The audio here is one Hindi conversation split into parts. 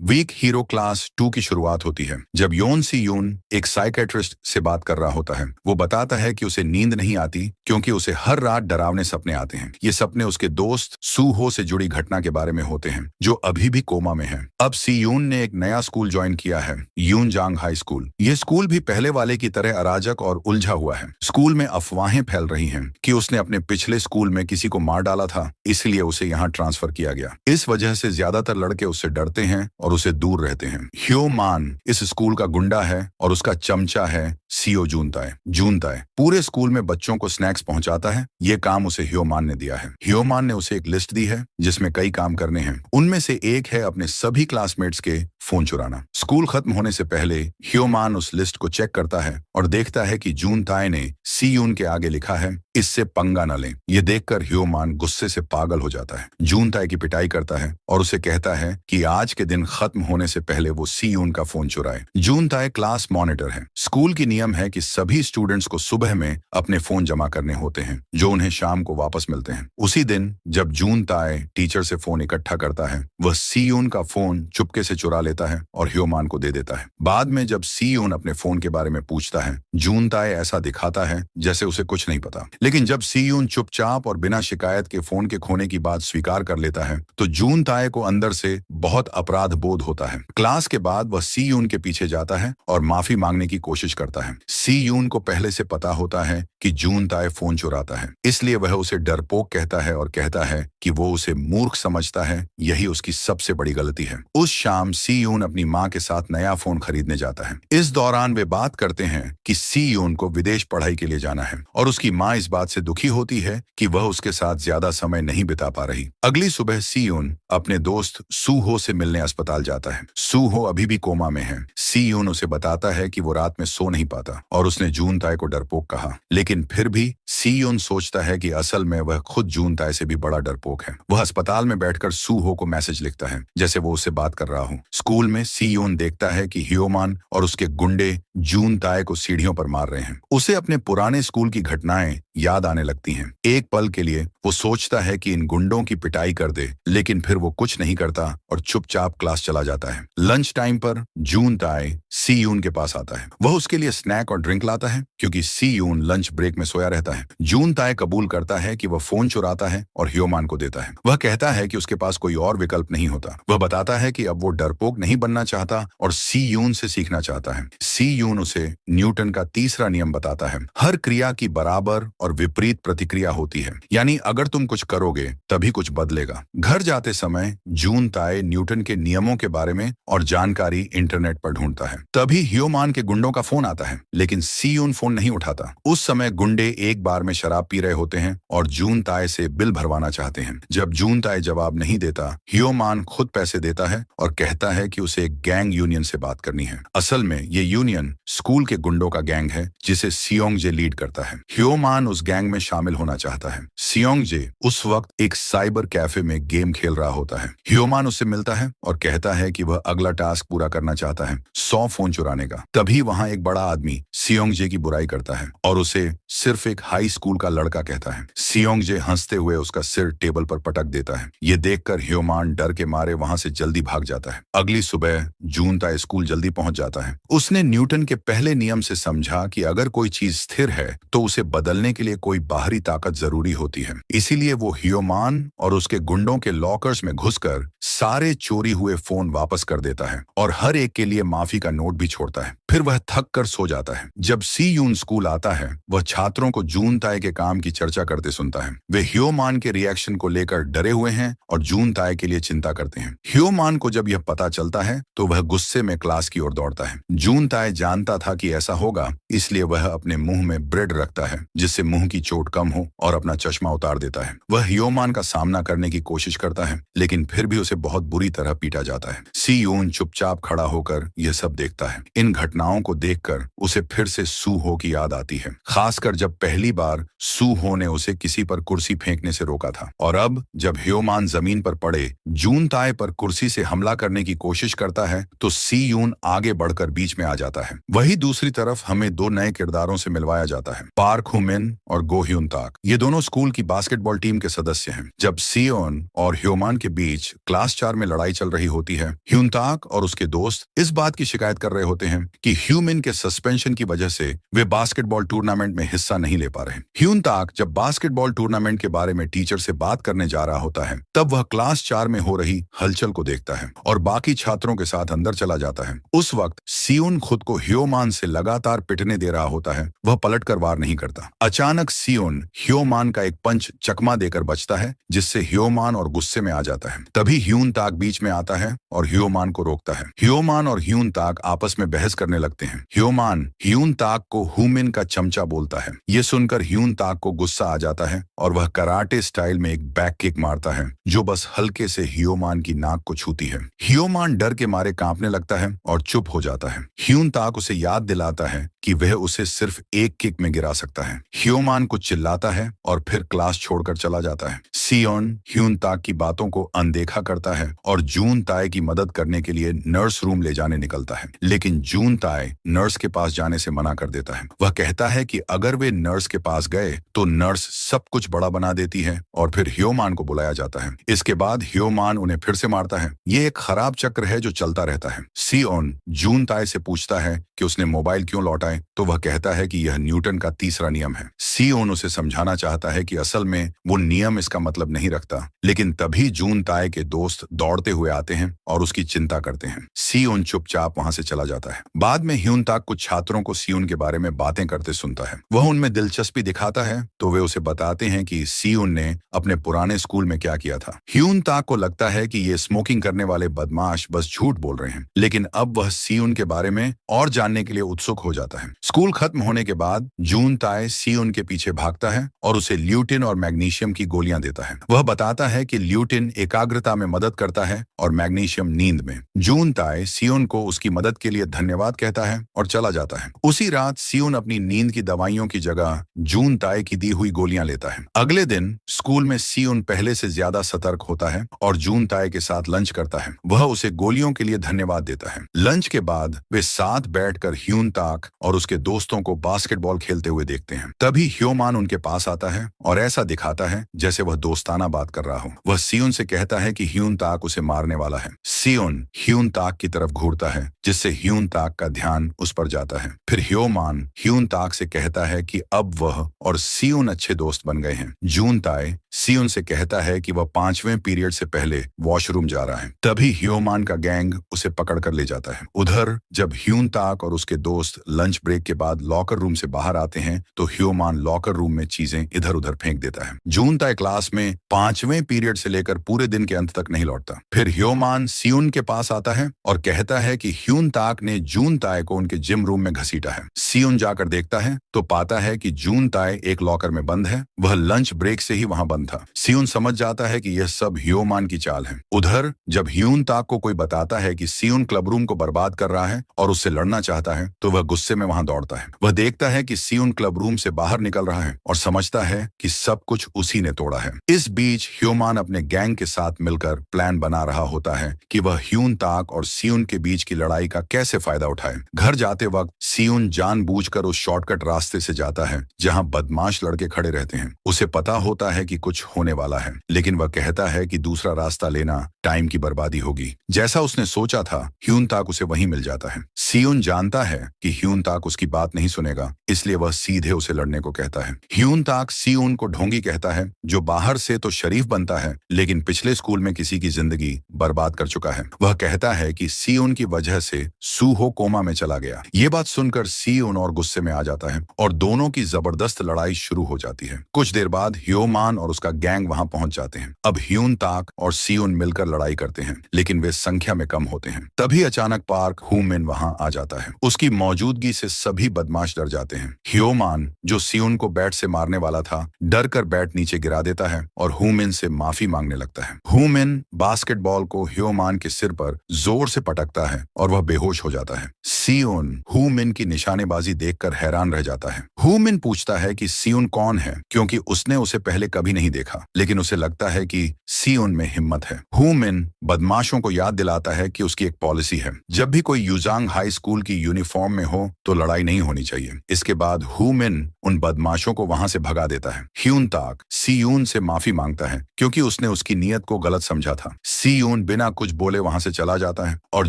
वीक हीरो क्लास 2 की शुरुआत होती है जब योन सी यून एक साइकेट्रिस्ट से बात कर रहा होता है। वो बताता है कि उसे नींद नहीं आती क्योंकि उसे हर रात डरावने सपने आते हैं। ये सपने उसके दोस्त सू हो से जुड़ी घटना के बारे में होते हैं जो अभी भी कोमा में है। अब सी यून ने एक नया स्कूल ज्वाइन किया है, यून जांग हाई स्कूल। ये स्कूल भी पहले वाले की तरह अराजक और उलझा हुआ है। स्कूल में अफवाहें फैल रही हैं कि उसने अपने पिछले स्कूल में किसी को मार डाला था, इसलिए उसे यहाँ ट्रांसफर किया गया। इस वजह से ज्यादातर लड़के उससे डरते हैं और उसे दूर रहते हैं। ह्यो मान इस स्कूल का गुंडा है और उसका चमचा है सीओ जूनताए। जूनताए पूरे स्कूल में बच्चों को स्नैक्स पहुंचाता है। ये काम उसे ह्यो मान ने दिया है। ह्यो मान ने उसे एक लिस्ट दी है जिसमें कई काम करने हैं। उनमें से एक है अपने सभी क्लासमेट्स के फोन चुराना। स्कूल खत्म होने से पहले ह्यो मान उस लिस्ट को चेक करता है और देखता है कि जूनताए ने सी यून के आगे लिखा है, इससे पंगा न लें। ये देखकर ह्यो मान गुस्से से पागल हो जाता है। जूनताए की पिटाई करता है और उसे कहता है कि आज के दिन खत्म होने से पहले वो सी यून का फोन चुराए। जूनताए क्लास मॉनिटर है। स्कूल की नियम है कि सभी स्टूडेंट्स को सुबह में अपने फोन जमा करने होते हैं जो उन्हें शाम को वापस मिलते हैं। उसी दिन जब जूनताए टीचर से फोन इकट्ठा करता है, वह सी यून का फोन चुपके से चुरा लेता है और ह्यो मान को दे देता है। बाद में जब सी यून अपने फोन के बारे में पूछता है, जूनताए ऐसा दिखाता है जैसे उसे कुछ नहीं पता। लेकिन जब सी यून चुपचाप और बिना शिकायत के फोन के खोने की बात स्वीकार कर लेता है तो जूनताए को अंदर से बहुत अपराध बोध होता है। क्लास के बाद वह सी यून के पीछे जाता है और माफी मांगने की कोशिश करता है। सी यून को पहले से पता होता है कि जूनताए फोन चुराता है, इसलिए वह उसे डरपोक कहता है और कहता है कि वो उसे मूर्ख समझता है। यही उसकी सबसे बड़ी गलती है। उस शाम सी यून अपनी माँ के साथ नया फोन खरीदने जाता है। इस दौरान वे बात करते हैं कि सी यून को विदेश पढ़ाई के लिए जाना है और उसकी माँ इस बात से दुखी होती है कि वह उसके साथ ज्यादा समय नहीं बिता पा रही। अगली सुबह सी यून अपने दोस्त सू हो से मिलने अस्पताल जाता है। सू हो अभी भी कोमा में है। सी यून उसे बताता है कि वो रात में सो नहीं पाता और उसने जूनताए को डरपोक कहा, लेकिन फिर भी सी यून सोचता है कि असल में वह खुद जूनताए से भी बड़ा डरपोक है। वह अस्पताल में बैठकर सू हो को मैसेज लिखता है जैसे वो उससे बात कर रहा हो। स्कूल में सी यून देखता है कि ह्यो मान और उसके गुंडे जूनताए को सीढ़ियों पर मार रहे हैं। उसे अपने पुराने स्कूल की घटनाएं याद आने लगती हैं। एक पल के लिए वो सोचता है कि इन गुंडों की पिटाई कर दे, लेकिन फिर वो कुछ नहीं करता और चुपचाप क्लास चला जाता है। लंच टाइम पर जूनताए सी यून के पास आता है। वह उसके लिए स्नैक और ड्रिंक लाता है क्योंकि सी यून लंच ब्रेक में सोया रहता है। जूनताए कबूल करता है कि वह फोन चुराता है और ह्यो मान को देता है। वह कहता है कि उसके पास कोई और विकल्प नहीं होता। वह बताता है कि अब वो डरपोक नहीं बनना चाहता और सी यून से सीखना चाहता है। सी यून उसे न्यूटन का तीसरा नियम बताता है, हर क्रिया की बराबर और विपरीत प्रतिक्रिया होती है, यानी अगर तुम कुछ करोगे तभी कुछ बदलेगा। घर जाते समय जूनताए न्यूटन के नियमों के बारे में और जानकारी इंटरनेट पर ढूंढता है। तभी ह्यो मान के गुंडों का फोन आता है, लेकिन सी यून फोन नहीं उठाता। उस समय गुंडे एक बार में शराब पी रहे होते हैं और जूनताए से बिल भरवाना चाहते हैं। जब जूनताए जवाब नहीं देता, ह्यो मान खुद पैसे देता है और कहता है कि उसे एक गैंग यूनियन से बात करनी है। असल में ये यूनियन स्कूल के गुंडों का गैंग है जिसे सियोंगजे लीड करता है। ह्यो मान उस गैंग में शामिल होना चाहता है। सियोंगजे उस वक्त एक साइबर कैफे में गेम खेल रहा होता है। ह्यो मान उससे मिलता है और कहता है कि वह अगला टास्क पूरा करना चाहता है, 100 फोन चुराने का। तभी वहां एक बड़ा आदमी सियोंगजे की बुराई करता है और उसे सिर्फ एक हाई स्कूल का लड़का कहता है। सियोंगजे हंसते हुए उसका सिर टेबल पर पटक देता है। ये देखकर ह्यो मान डर के मारे वहां से जल्दी भाग जाता है। अगली सुबह जूनताए स्कूल जल्दी पहुंच जाता है। उसने न्यूटन के पहले नियम से समझा कि अगर कोई चीज स्थिर है तो उसे बदलने के लिए कोई बाहरी ताकत जरूरी होती है। इसीलिए वो ह्यो मान और उसके गुंडों के लॉकर्स में घुसकर सारे चोरी हुए फोन वापस कर देता है और हर एक के लिए माफी का नोट भी छोड़ता है। फिर वह थक कर सो जाता है। जब सी यून स्कूल आता है, वह छात्रों को जूनताए के काम की चर्चा करते सुनता है। वे ह्यो मान के रिएक्शन को लेकर डरे हुए हैं और जूनताए के लिए चिंता करते हैं। ह्यो मान को जब यह पता चलता है तो वह गुस्से में क्लास की ओर दौड़ता है। जूनताए जानता था कि ऐसा होगा, इसलिए वह अपने मुंह में ब्रेड रखता है जिससे मुंह की चोट कम हो और अपना चश्मा उतार देता है। वह ह्यो मान का सामना करने की कोशिश करता है, लेकिन फिर भी उसे बहुत बुरी तरह पीटा जाता है। सी यून चुपचाप खड़ा होकर यह सब देखता है। इन घटनाओं घटनाओं को देखकर उसे फिर से सू हो की याद आती है, खासकर जब पहली बार सू हो ने उसे किसी पर कुर्सी फेंकने से रोका था। और अब जब ह्योमान जमीन पर पड़े जून ताए पर कुर्सी से हमला करने की कोशिश करता है तो सी यून आगे बढ़कर बीच में आ जाता है। वही दूसरी तरफ हमें दो नए किरदारों से मिलवाया जाता है, पार्क हू मिन और गो ह्यून ताक। ये दोनों स्कूल की बास्केटबॉल टीम के सदस्य हैं। जब सियोन और ह्योमान के बीच क्लास 4 में लड़ाई चल रही होती है, ह्यून ताक और उसके दोस्त इस बात की शिकायत कर रहे होते हैं कि ह्यूमिन के सस्पेंशन की वजह से वे बास्केटबॉल टूर्नामेंट में हिस्सा नहीं ले पा रहे। ह्यून ताक जब बास्केटबॉल टूर्नामेंट के बारे में टीचर से बात करने जा रहा होता है, तब वह क्लास 4 में हो रही हलचल को देखता है और बाकी छात्रों के साथ अंदर चला जाता है। उस वक्त सियोन खुद को ह्योमान से लगातार पिटने दे रहा होता है, वह पलटकर वार नहीं करता। अचानक सियोन ह्योमान का एक पंच चकमा देकर बचता है, जिससे ह्योमान और गुस्से में आ जाता है। तभी ह्यून ताक बीच में आता है और ह्योमान को रोकता है। ह्योमान और ह्यून ताक आपस में बहस करने लगते हैं। ह्योमान ह्यून ताक को हुमिन का चमचा बोलता है। ये सुनकर ह्यून ताक को गुस्सा आ जाता है और वह कराटे स्टाइल में एक बैक किक मारता है, जो बस हल्के से ह्योमान की नाक को छूती है। ह्योमान डर के मारे कांपने लगता है और चुप हो जाता है। ह्यून ताक उसे याद दिलाता है कि वह उसे सिर्फ एक किक में गिरा सकता है। ह्योमान कुछ चिल्लाता है और फिर क्लास छोड़कर चला जाता है। सियोन ह्यून ताक की बातों को अनदेखा करता है और जून ताए की मदद करने के लिए नर्स रूम ले जाने निकलता है, लेकिन जून ताए नर्स के पास जाने से मना कर देता है। वह कहता है कि अगर वे नर्स के पास गए तो नर्स सब कुछ बड़ा बना देती है और फिर ह्योमान को बुलाया जाता है। इसके बाद ह्योमान उन्हें फिर से मारता है। ये एक खराब चक्र है जो चलता रहता है। सियोन जून ताए से पूछता है कि उसने मोबाइल क्यों लौटाए, तो वह कहता है कि यह न्यूटन का तीसरा नियम है। सियोन उसे समझाना चाहता है कि असल में वो नियम इसका मतलब नहीं रखता, लेकिन तभी जून ताए के दोस्त दौड़ते हुए आते हैं और उसकी चिंता करते हैं। सियोन चुपचाप वहां से चला जाता है। बाद में ह्यून ताक कुछ छात्रों को सियोन के बारे में बातें करते सुनता है। वह उनमें दिलचस्पी दिखाता है तो वे उसे बताते हैं कि सियोन ने अपने पुराने स्कूल में क्या किया था। ह्यून ताक को लगता है कि ये स्मोकिंग करने वाले बदमाश बस झूठ बोल रहे हैं, लेकिन अब वह सियोन के बारे में और जानने के लिए उत्सुक हो जाता है। स्कूल खत्म होने के बाद जून ताए सियोन के पीछे भागता है और उसे ल्यूटिन और मैग्नीशियम की गोलियां देता है। वह बताता है कि ल्यूटिन एकाग्रता में मदद करता है और मैग्नीशियम नींद में। जून ताए सियोन को उसकी मदद के लिए धन्यवाद कहता है और चला जाता है। उसी रात सियोन अपनी नींद की दवाइयों की जगह जून ताए की दी हुई गोलियां लेता है। अगले दिन स्कूल में सियोन पहले से ज्यादा सतर्क होता है और जून ताए के साथ लंच करता है। वह उसे गोलियों के लिए धन्यवाद देता है। लंच के बाद वे साथ बैठकर ह्यून ताक और उसके दोस्तों को बास्केटबॉल खेलते हुए देखते हैं। तभी ह्योमान उनके पास आता है और ऐसा दिखाता है जैसे वह दोस्ताना बात कर रहा हो। वह सियोन से कहता है कि ह्यून ताक उसे मारने वाला है। सियोन ह्यून ताक की तरफ घूरता है, जिससे ह्यून ताक का ध्यान उस पर जाता है। फिर ह्योमान ह्यून ताक से कहता है कि अब वह और सियोन अच्छे दोस्त बन गए हैं। जून ताए सियोन से कहता है कि वह 5वें पीरियड से पहले वॉशरूम जा रहा है। तभी ह्योमान का गैंग उसे पकड़कर ले जाता है। उधर जब ह्यून ताक और उसके दोस्त लंच ब्रेक के बाद लॉकर रूम से बाहर आते हैं तो ह्योमान लॉकर रूम में चीजें इधर उधर फेंक देता है। जून ताए क्लास में 5वें पीरियड से लेकर पूरे दिन के अंत तक नहीं लौटता। फिर ह्योमान सियोन के पास आता है और कहता है कि ह्यून ताक ने जून ताए को उनके जिम रूम में घसीटा है। सियोन जाकर देखता है तो पाता है कि जून ताए एक लॉकर में बंद है। वह लंच ब्रेक से ही वहां बंद था। सियोन समझ जाता है कि यह सब ह्योमान की चाल है। उधर जब ह्यून ताक को कोई बताता है कि सियोन क्लब रूम को बर्बाद कर रहा है और उससे लड़ना चाहता है तो वह गुस्से में वहां दौड़ता है। वह देखता है कि सियोन क्लब रूम से बाहर निकल रहा है और समझता है कि सब कुछ उसी ने तोड़ा है। इस बीच ह्योमान अपने गैंग के साथ मिलकर प्लान बना रहा होता है कि वह ह्यून ताक और सियोन के बीच की लड़ाई का कैसे फायदा उठाए। घर जाते वक्त सियोन जानबूझकर उस शॉर्टकट रास्ते से जाता है जहां बदमाश लड़के खड़े रहते हैं। उसे पता होता है कि कुछ होने वाला है, लेकिन वह कहता है कि दूसरा रास्ता लेना टाइम की बर्बादी होगी। जैसा उसने सोचा था, ह्यून ताक उसे वहीं मिल जाता है। सियोन जानता है कि ह्यून ताक उसकी बात नहीं सुनेगा, इसलिए वह सीधे उसे लड़ने को कहता है। ह्यून ताक सियोन को ढोंगी कहता है, जो बाहर से तो शरीफ बनता है लेकिन पिछले स्कूल में किसी की जिंदगी बर्बाद कर चुका है। वह कहता है कि सियोन की वजह से सूहो कोमा में चला गया। ये बात सुनकर सियोन और गुस्से में आ जाता है और दोनों की जबरदस्त लड़ाई शुरू हो जाती है। कुछ देर बाद ह्योमान और उसका गैंग वहां पहुंच जाते हैं। अब ह्यून ताक और सियोन मिलकर लड़ाई करते हैं, लेकिन वे संख्या में कम होते हैं। तभी अचानक पार्क हू मिन वहां आ जाता है। उसकी मौजूदगी से सभी बदमाश डर जाते हैं। ह्योमान, जो सियोन को बैट से मारने वाला था, डर कर बैट नीचे गिरा देता है और हुमिन से माफी मांगने लगता है। हुमिन बास्केटबॉल को ह्योमान के सिर पर जोर से पटकता है और वह बेहोश हो जाता है। सियोन हुमिन की निशानेबाजी देखकर हैरान रह जाता है। हुमिन पूछता है कि सियोन कौन है, क्योंकि उसने उसे पहले कभी नहीं देखा, लेकिन उसे लगता है कि सियोन में हिम्मत है। हुमिन बदमाशों को याद दिलाता है कि उसकी एक पॉलिसी है, जब भी कोई यूजांग हाई स्कूल की यूनिफॉर्म में हो तो लड़ाई नहीं होनी चाहिए। इसके बाद हुमिन उन बदमाशों को वहां से भगा देता है। ह्यूनताक सियोन से माफी मांगता है क्योंकि उसने उसकी नीयत को गलत समझा था। सियोन बिना कुछ बोले वहां से चला जाता है और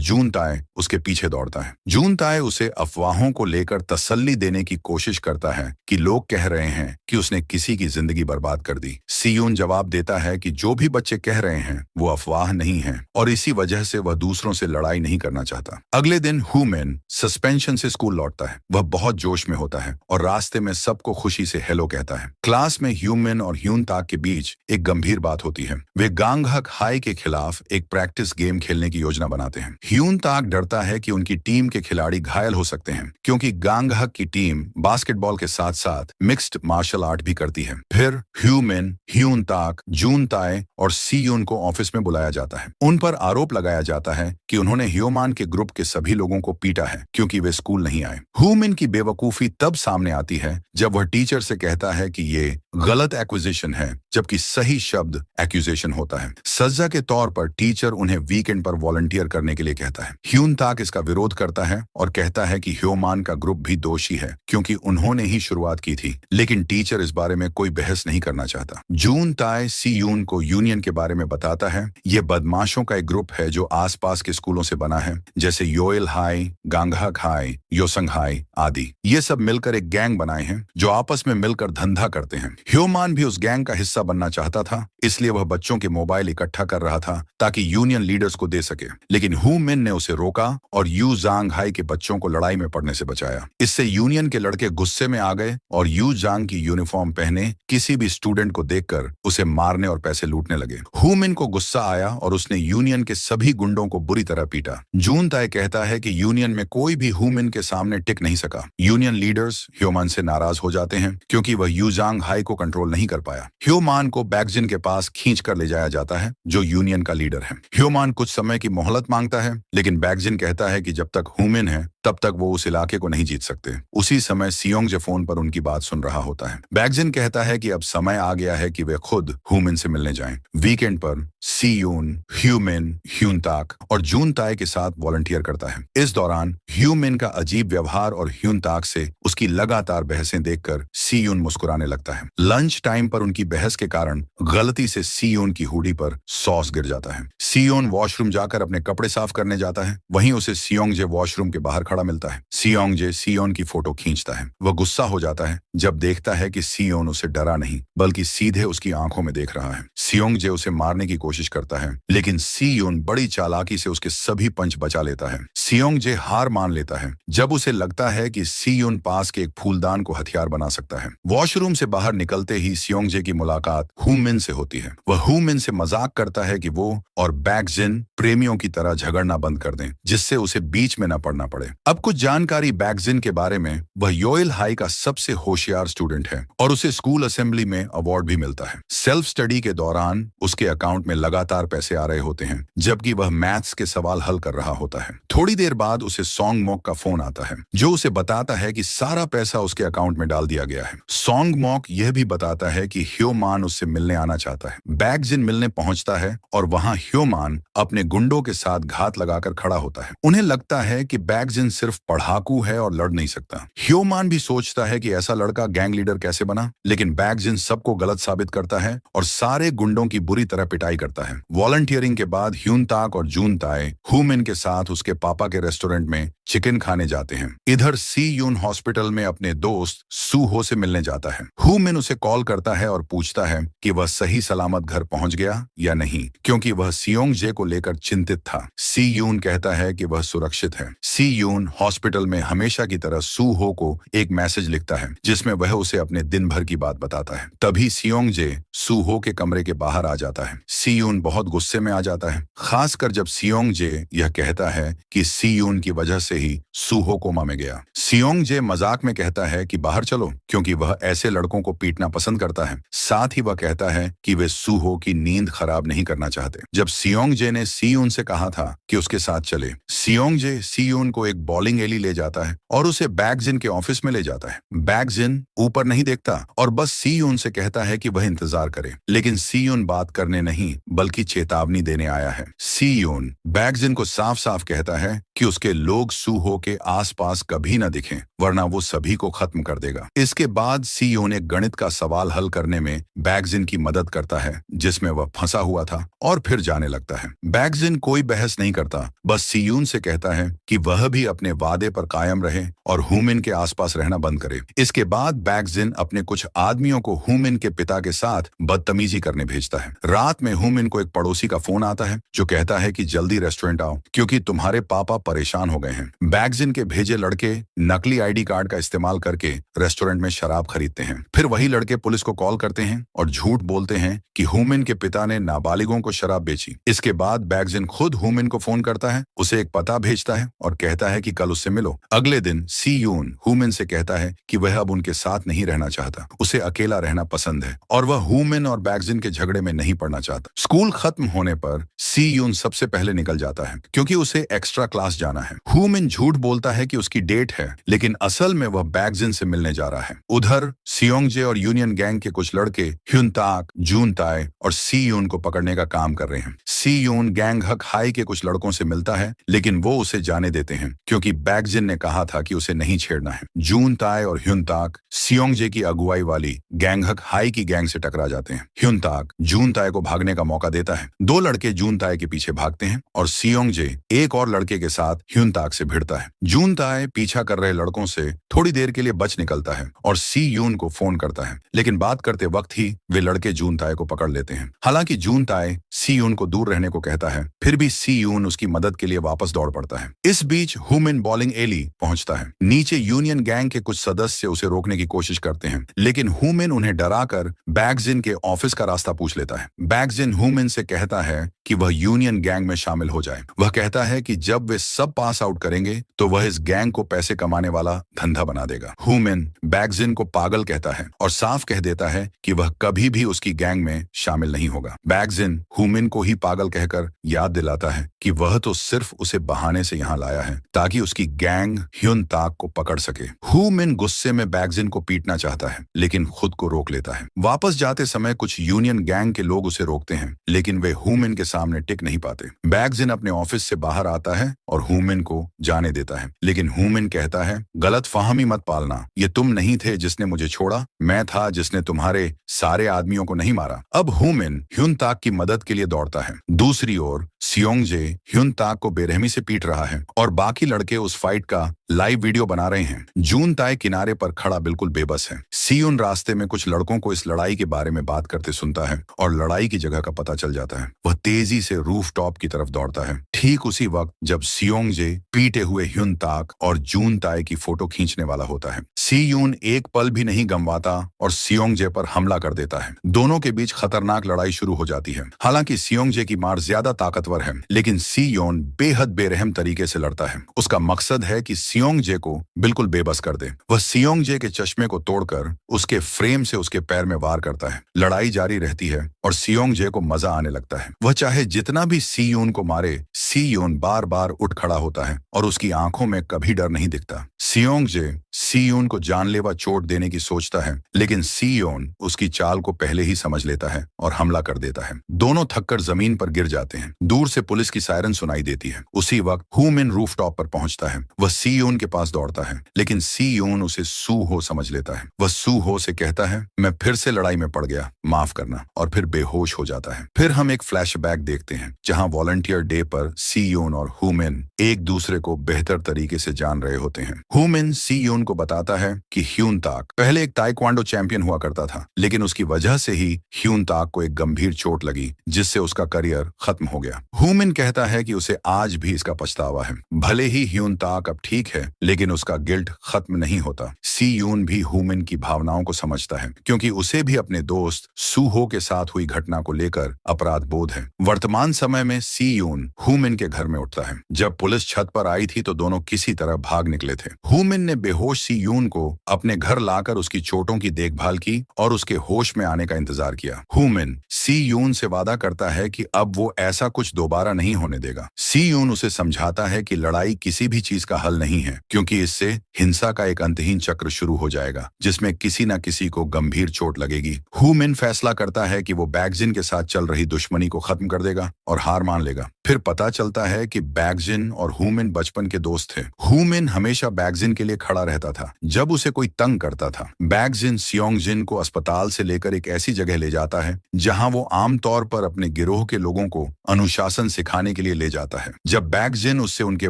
जूनताए उसके पीछे दौड़ता है। जूनताए उसे अफवाहों को लेकर तसल्ली देने की कोशिश करता है कि लोग कह रहे हैं कि उसने किसी की जिंदगी बर्बाद कर दी। सियोन जवाब देता है कि जो भी बच्चे कह रहे हैं वो अफवाह नहीं है और इसी वजह से वह दूसरों से लड़ाई नहीं करना चाहता। अगले दिन हुमिन सस्पेंशन से स्कूल लौटता है। वह बहुत जोश में होता है और रास्ते में सबको खुशी से हेलो कहता है। क्लास में ह्यूमिन और ह्यूनताक के बीच एक गंभीर बात होती है। वे गांगहक हाई के खिलाफ एक प्रैक्टिस गेम खेलने की योजना बनाते हैं। ह्यूनताक डरता है कि उनकी टीम के खिलाड़ी घायल हो सकते हैं, क्योंकि गांगहक की टीम बास्केटबॉल के साथ साथ मिक्स्ड मार्शल आर्ट भी करती है। फिर ह्यूमिन, ह्यूनताक, जूनताए और सियोन को ऑफिस में बुलाया जाता है। उन पर आरोप लगाया जाता है कि उन्होंने ह्योमान के ग्रुप के सभी लोगों को पीटा है क्योंकि वे स्कूल नहीं आए। हुमिन की बेवकूफी तब सामने आती है जब वह टीचर से कहता है कि ये गलत एक्विजिशन है, जबकि सही शब्द एक्यूजेशन होता है। सजा के तौर पर टीचर उन्हें वीकेंड पर वॉलंटियर करने के लिए कहता है। ह्यूनताक इसका विरोध करता है और कहता है कि ह्योमान का ग्रुप भी दोषी है क्योंकि उन्होंने ही शुरुआत की थी, लेकिन टीचर इस बारे में कोई बहस नहीं करना चाहता। जूनताए सियोन को यूनियन के बारे में बताता है। ये बदमाशों का एक ग्रुप है जो आसपास के स्कूलों से बना है, जैसे Joel high, गांगहक high, Yaosang high आदि। ये सब मिलकर एक गैंग बनाए हैं जो आपस में मिलकर धंधा करते हैं। ह्योमान भी उस गैंग का हिस्सा बनना चाहता था, इसलिए वह बच्चों के मोबाइल इकट्ठा कर रहा था ताकि यूनियन लीडर्स को दे सके, लेकिन हुमिन ने उसे रोका और यू जांग हाई के बच्चों को लड़ाई में पड़ने से बचाया। इससे यूनियन के लड़के गुस्से में आ गए और यू जांग की यूनिफॉर्म पहने किसी भी स्टूडेंट को देखकर उसे मारने और पैसे लूटने लगे। हुमिन को गुस्सा आया और उसने यूनियन के सभी गुंडों को बुरी तरह पीटा। जूनताए कहता है कि यूनियन में कोई भी हुमिन के सामने टिक नहीं सका। यूनियन लीडर्स ह्योमान से नाराज हो जाते हैं क्योंकि वह यूजांग हाई को कंट्रोल नहीं कर पाया। ह्योमान को बैक्जिन के पास खींच कर ले जाया जाता है, जो यूनियन का लीडर है। ह्योमान कुछ समय की मोहलत मांगता है, लेकिन बैक्जिन कहता है कि जब तक हुमिन है तब तक वो उस इलाके को नहीं जीत सकते। उसी समय सियोंगजे फोन पर उनकी बात सुन रहा होता है। बैक्जिन कहता है कि अब समय आ गया है कि वे खुद हुमिन से मिलने जाएं। वीकेंड पर सियोन, ह्यूमिन, ह्यूनताक और जूनताए के साथ वॉलंटियर करता है। इस दौरान ह्यूमिन का अजीब व्यवहार और ह्यूनताक से उसकी लगातार बहसें देखकर सियोन मुस्कुराने लगता है। लंच टाइम पर उनकी बहस के कारण गलती से सियोन की हुडी पर सॉस गिर जाता है। सियोन वॉशरूम जाकर अपने कपड़े साफ करने जाता है। वहीं उसे सियोंगजे वॉशरूम के बाहर खड़ा मिलता है। सियोंगजे सियोन की फोटो खींचता है। वह गुस्सा हो जाता है जब देखता है कि सियोन उसे डरा नहीं बल्कि सीधे उसकी आंखों में देख रहा है। सियोंगजे उसे मारने की कोशिश करता है, लेकिन सियोन बड़ी चालाकी से उसके सभी पंच बचा लेता है। सियोंगजे हार मान लेता है जब उसे लगता है कि सियोन पास के एक फूलदान को हथियार बना सकता है। वॉशरूम से बाहर निकलते ही सियोंगजे की मुलाकात हुमिन से होती है। वह हुमिन से मजाक करता है कि वो और बैक्जिन प्रेमियों की तरह झगड़ना बंद कर दें, जिससे उसे बीच में न पड़ना पड़े। अब कुछ जानकारी बैक्जिन के बारे में। वह योएल हाई का सबसे होशियार स्टूडेंट है और उसे स्कूल असेंबली में अवार्ड भी मिलता है। सेल्फ स्टडी के दौरान उसके अकाउंट में लगातार पैसे आ रहे होते हैं, जबकि वह मैथ्स के सवाल हल कर रहा होता है। थोड़ी देर बाद उसे सोंगमॉक का फोन आता है, जो उसे बताता है कि सारा पैसा उसके अकाउंट में डाल दिया गया है। सोंगमॉक यह भी बताता है कि ह्योमान उससे मिलने आना चाहता है। बैक्जिन मिलने पहुंचता है और वहां ह्योमान अपने गुंडों के साथ घात लगाकर खड़ा होता है। उन्हें लगता है कि बैक्जिन सिर्फ पढ़ाकू है और लड़ नहीं सकता। ह्योमान भी सोचता है कि ऐसा लड़का गैंग लीडर कैसे बना, लेकिन बैक्जिन सबको गलत साबित करता है और सारे गुंडों की बुरी तरह पिटाई करता है। वॉलंटियरिंग के बाद ह्यूनताक और जूनताए हुमिन के साथ उसके पापा के रेस्टोरेंट में चिकन खाने जाते हैं। इधर सियोन हॉस्पिटल में अपने दोस्त सूहो से मिलने जाता है। हुमिन उसे कॉल करता है और पूछता है कि वह सही सलामत घर पहुंच गया या नहीं, क्योंकि वह सियोंगजे को लेकर चिंतित था। सियोन कहता है कि वह सुरक्षित है। सियोन हॉस्पिटल में हमेशा की तरह सूहो को एक मैसेज लिखता है, जिसमें वह उसे अपने दिन भर की बात बताता है। तभी सियोंगजे सूहो के कमरे के बाहर आ जाता है। सियोन बहुत गुस्से में आ जाता है, खासकर जब सियोंगजे यह कहता है कि सियोन की वजह से ही सूहो को कोमा में गया। सियोंग जे मजाक में कहता है कि बाहर चलो, क्योंकि वह ऐसे लड़कों को पीटना पसंद करता है। साथ ही वह कहता है कि वे सूहो की नींद खराब नहीं करना चाहते। जब सियोंग जे ने सीयून से कहा था कि उसके साथ चले, सियोंग जे सीयून को एक बॉलिंग एली ले जाता है और उसे बैगजिन के ऑफिस में ले जाता है। बैगजिन ऊपर नहीं देखता और बस सीयून से कहता है कि वह इंतजार करे, लेकिन सीयून बात करने नहीं बल्कि चेतावनी देने आया है। सीयून बैगजिन को साफ साफ कहता है कि उसके लोग सूहो के आसपास कभी न दिखें, वरना वो सभी को खत्म कर देगा। इसके बाद सीयून एक गणित का सवाल हल करने में बैगजिन की मदद करता है जिसमें वह फंसा हुआ था और फिर जाने लगता है। बैगजिन कोई बहस नहीं करता, बस सीयून से कहता है कि वह भी अपने वादे पर कायम रहे और हुमिन के आसपास रहना बंद करे। इसके बाद बैगजिन अपने कुछ आदमियों को हुमिन के पिता के साथ बदतमीजी करने भेजता है। रात में हुमिन को एक पड़ोसी का फोन आता है जो कहता है कि जल्दी रेस्टोरेंट आओ क्योंकि तुम्हारे पापा परेशान हो गए हैं। बैगजिन के भेजे लड़के नकली आईडी कार्ड का इस्तेमाल करके रेस्टोरेंट में शराब खरीदते हैं। फिर वही लड़के पुलिस को कॉल करते हैं और झूठ बोलते हैं कि हुमिन के पिता ने नाबालिगों को शराब बेची। इसके बाद बैगजिन खुद हुमिन को फोन करता है, उसे एक पता भेजता है और कहता है कि कल उससे मिलो। अगले दिन सीयून हुमिन से कहता है कि वह अब उनके साथ नहीं रहना चाहता, उसे अकेला रहना पसंद है और वह हुमिन और बैगजिन के झगड़े में नहीं पड़ना चाहता। स्कूल खत्म होने पर सीयून सबसे पहले निकल जाता है क्योंकि उसे एक्स्ट्रा क्लास जाना है। हुमिन झूठ बोलता है कि उसकी डेट है, लेकिन असल में वह बैगजिन से मिलने जा रहा है। उधर सियोंगजे और यूनियन गैंग के कुछ लड़के ह्युनताक, जूनताए और सीयून को पकड़ने का काम कर रहे हैं। सीयून गैंग हक हाई के कुछ लड़कों से मिलता है, लेकिन वो उसे जाने देते हैं क्योंकि बैगजिन ने कहा था कि उसे नहीं छेड़ना है। जूनताए और ह्युनताक सियोंगजे की अगुवाई वाली गैंग हक हाई की गैंग से टकरा जाते हैं। ह्युनताक जूनताए को भागने का मौका देता है। दो लड़के जूनताए के पीछे भागते हैं और सियोंगजे एक और लड़के के साथ ह्युनताक से भिड़ता है। जूनताए पीछा कर रहे लड़कों से थोड़ी देर के लिए बच निकलता है और सीयून को फोन करता है, लेकिन बात करते वक्त ही वे लड़के जूनताए को पकड़ लेते हैं। हालांकि जूनताए सीयून को दूर रहने को कहता है, फिर भी सीयून उसकी मदद के लिए वापस दौड़ पड़ता है। इस बीच हुमिन बॉलिंग एली पहुंचता है। नीचे यूनियन गैंग के कुछ सदस्य उसे रोकने की कोशिश करते हैं, लेकिन हुमिन उन्हें डराकर बैगजिन के ऑफिस का रास्ता पूछ लेता है। बैगजिन हुमिन से कहता है कि वह यूनियन गैंग में शामिल हो जाए। वह कहता है कि जब वे सब पास आउट करेंगे तो वह इस गैंग को पैसे कमाने वाला धंधा बना देगा। हुमिन बैगजिन को पागल कहता है और साफ कह देता है कि वह कभी भी उसकी गैंग में शामिल नहीं होगा। बैगजिन हुमिन को ही पागल कहकर याद दिलाता है कि वह तो सिर्फ उसे बहाने से यहाँ लाया है ताकि उसकी गैंग ह्युनताक को पकड़ सके। हुमिन गुस्से में बैगजिन को पीटना चाहता है, लेकिन खुद को रोक लेता है। वापस जाते समय कुछ यूनियन गैंग के लोग उसे रोकते हैं, लेकिन वे हुमिन के सामने टिक नहीं पाते। बैगजिन अपने ऑफिस से बाहर आता है और हुमिन को जाने देता है, लेकिन हुमिन कहता है, गलत फहमी मत पालना, ये तुम नहीं थे जिसने मुझे छोड़ा, मैं था जिसने तुम्हारे सारे आदमियों को नहीं मारा। अब हुमिन ह्युनताक की मदद के लिए दौड़ता है। दूसरी ओर सियोंगजे ह्युनताक को बेरहमी से पीट रहा है और बाकी लड़के उस फाइट का लाइव वीडियो बना रहे हैं। जूनताए किनारे पर खड़ा बिल्कुल बेबस है। सियोन रास्ते में कुछ लड़कों को इस लड़ाई के बारे में बात करते सुनता है और लड़ाई की जगह का पता चल जाता है। वह तेजी से रूफटॉप की तरफ दौड़ता है। ठीक उसी वक्त जब सियोंगजे पीटे हुए ह्युनताक और जूनताए की फोटो खींचने वाला होता है। सीयून एक पल भी नहीं गंवाता और सियोंगजे पर हमला कर देता है। दोनों के बीच खतरनाक लड़ाई शुरू हो जाती है। हालांकि सियोंगजे की मार ज्यादा ताकतवर है, लेकिन सीयोन बेहद बेरहम तरीके से लड़ता है। उसका मकसद है कि सियोंगजे को बिल्कुल बेबस कर दे। वह सियोंगजे के चश्मे को तोड़कर उसके फ्रेम से उसके पैर में वार करता है। लड़ाई जारी रहती है और सियोंगजे को मजा आने लगता है। वह चाहे जितना भी सीयून को मारे, सीयून बार बार उठ खड़ा होता है और उसकी आंखों में कभी डर नहीं दिखता। सियोंगजे सीयून को जानलेवा चोट देने की सोचता है, लेकिन सीयोन उसकी चाल को पहले ही समझ लेता है और हमला कर देता है। दोनों थककर जमीन पर गिर जाते हैं। दूर से पुलिस की सायरन सुनाई देती है। उसी वक्त हुमिन रूफटॉप पर पहुंचता है। वह सीयून के पास दौड़ता है, लेकिन सीयून उसे सूहो समझ लेता है। वह सूहो से कहता है, मैं फिर से लड़ाई में पड़ गया, माफ करना, और फिर बेहोश हो जाता है। फिर हम एक फ्लैशबैक देखते हैं जहां वॉलंटियर डे पर सीयून और हुमिन एक दूसरे को बेहतर तरीके से जान रहे होते हैं। हुमिन सीयून को बताता है कि ह्युनताक पहले एक ताइक्वांडो चैंपियन हुआ करता था, लेकिन उसकी वजह से ही ह्युनताक को एक गंभीर चोट लगी जिससे उसका करियर खत्म हो गया। हुमिन कहता है कि उसे आज भी इसका पछतावा है। भले ही ह्युनताक अब ठीक है, लेकिन उसका गिल्ट खत्म नहीं होता। सी यून भी हुमिन की भावनाओं को समझता है, क्योंकि उसे भी अपने दोस्त सूहो के साथ हुई घटना को लेकर अपराध बोध है। वर्तमान समय में सी यून हुमिन के घर में उठता है। जब पुलिस छत पर आई थी तो दोनों किसी तरह भाग निकले थे। हुमिन ने बेहोश सी यून को अपने घर लाकर उसकी चोटों की देखभाल की और उसके होश में आने का इंतजार किया। हुमिन सी यून से वादा करता है कि अब वो ऐसा कुछ दोबारा नहीं होने देगा। सी यून उसे समझाता है कि लड़ाई किसी भी चीज का हल नहीं है, क्योंकि इससे हिंसा का एक अंतहीन चक्र शुरू हो जाएगा, जिसमें किसी न किसी को गंभीर चोट लगेगी। हुमिन फैसला करता है कि वो बैगजिन के साथ चल रही दुश्मनी को खत्म कर देगा और हार मान लेगा। फिर पता चलता है कि बैगजिन और हुमिन बचपन के दोस्त थे। हुमिन हमेशा बैगजिन के लिए खड़ा रहता था जब उसे कोई तंग करता था। बैगजिन सियोंगजिन को अस्पताल से लेकर एक ऐसी जगह ले जाता है जहां वो आमतौर पर अपने गिरोह के लोगों को अनुशासन सिखाने के लिए ले जाता है। जब बैगजिन उससे उनके